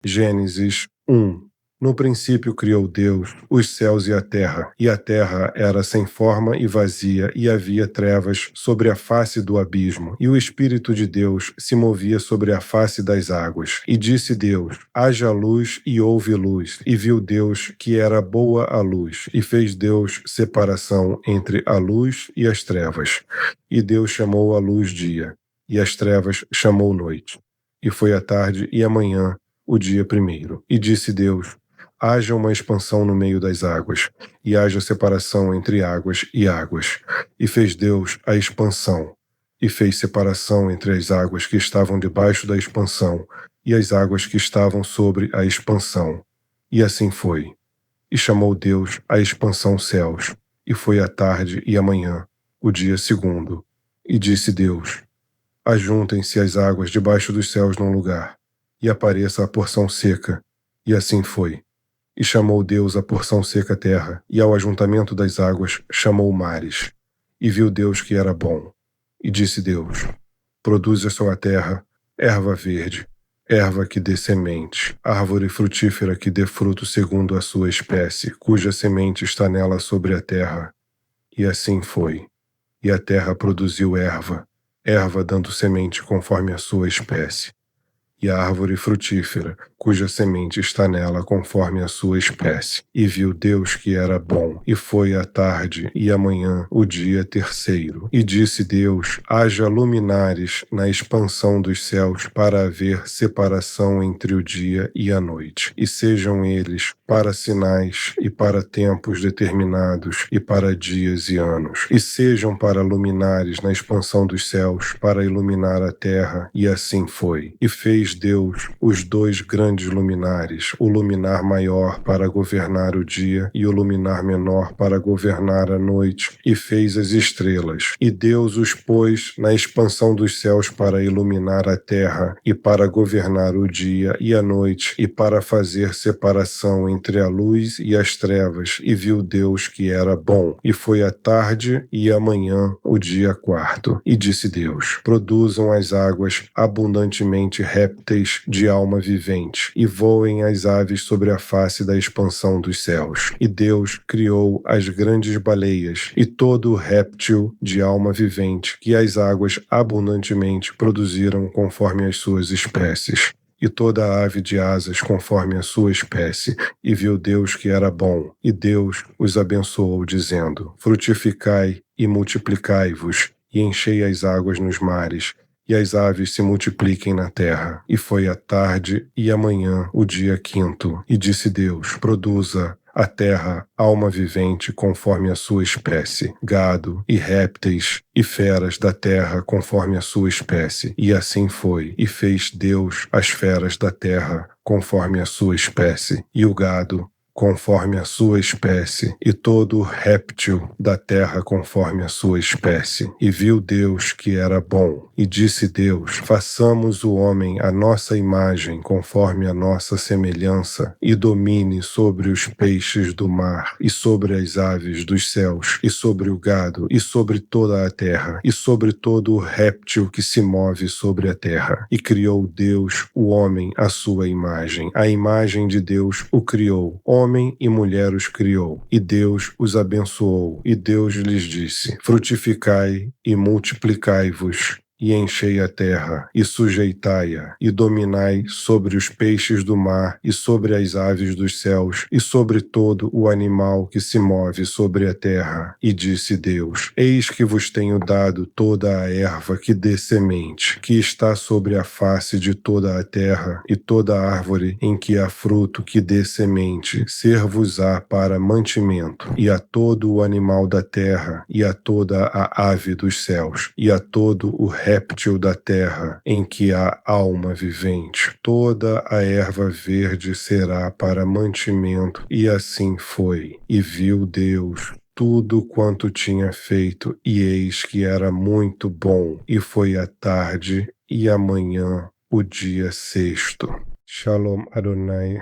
Gênesis 1. No princípio criou Deus os céus e a terra era sem forma e vazia, e havia trevas sobre a face do abismo, e o Espírito de Deus se movia sobre a face das águas. E disse Deus: haja luz, e houve luz. E viu Deus que era boa a luz, e fez Deus separação entre a luz e as trevas. E Deus chamou a luz dia, e as trevas chamou noite. E foi a tarde e a manhã, o dia primeiro. E disse Deus: haja uma expansão no meio das águas, e haja separação entre águas e águas. E fez Deus a expansão, e fez separação entre as águas que estavam debaixo da expansão e as águas que estavam sobre a expansão. E assim foi. E chamou Deus a expansão céus, e foi a tarde e a manhã, o dia segundo. E disse Deus: ajuntem-se as águas debaixo dos céus num lugar, e apareça a porção seca. E assim foi. E chamou Deus a porção seca terra, e ao ajuntamento das águas chamou mares. E viu Deus que era bom. E disse Deus: produza sobre a terra erva verde, erva que dê semente, árvore frutífera que dê fruto segundo a sua espécie, cuja semente está nela sobre a terra. E assim foi. E a terra produziu erva, erva dando semente conforme a sua espécie, e a árvore frutífera, cuja semente está nela conforme a sua espécie. E viu Deus que era bom, e foi a tarde e a manhã, o dia terceiro. E disse Deus: haja luminares na expansão dos céus para haver separação entre o dia e a noite, e sejam eles para sinais e para tempos determinados e para dias e anos, e sejam para luminares na expansão dos céus para iluminar a terra. E assim foi. E fez Deus os dois grandes luminares, o luminar maior para governar o dia e o luminar menor para governar a noite, e fez as estrelas. E Deus os pôs na expansão dos céus para iluminar a terra e para governar o dia e a noite e para fazer separação entre a luz e as trevas. E viu Deus que era bom. E foi a tarde e a manhã, o dia quarto. E disse Deus: produzam as águas abundantemente répteis de alma vivente, e voem as aves sobre a face da expansão dos céus. E Deus criou as grandes baleias e todo réptil de alma vivente que as águas abundantemente produziram conforme as suas espécies, e toda ave de asas conforme a sua espécie. E viu Deus que era bom, e Deus os abençoou, dizendo: frutificai e multiplicai-vos, e enchei as águas nos mares, e as aves se multipliquem na terra. E foi a tarde e a manhã, o dia quinto. E disse Deus: produza a terra alma vivente conforme a sua espécie, gado e répteis e feras da terra conforme a sua espécie. E assim foi. E fez Deus as feras da terra conforme a sua espécie, e o gado conforme a sua espécie, e todo réptil da terra conforme a sua espécie. E viu Deus que era bom. E disse Deus: façamos o homem à nossa imagem, conforme a nossa semelhança, e domine sobre os peixes do mar, e sobre as aves dos céus, e sobre o gado, e sobre toda a terra, e sobre todo o réptil que se move sobre a terra. E criou Deus o homem à sua imagem. A imagem de Deus o criou. Homem e mulher os criou. E Deus os abençoou. E Deus lhes disse: frutificai e multiplicai-vos, e enchei a terra, e sujeitai-a, e dominai sobre os peixes do mar, e sobre as aves dos céus, e sobre todo o animal que se move sobre a terra. E disse Deus: eis que vos tenho dado toda a erva que dê semente, que está sobre a face de toda a terra, e toda árvore em que há fruto que dê semente, ser-vos-á para mantimento, e a todo o animal da terra, e a toda a ave dos céus, e a todo o réptil da terra em que há alma vivente. Toda a erva verde será para mantimento. E assim foi. E viu Deus tudo quanto tinha feito, e eis que era muito bom. E foi a tarde e a manhã, o dia sexto. Shalom Adonai.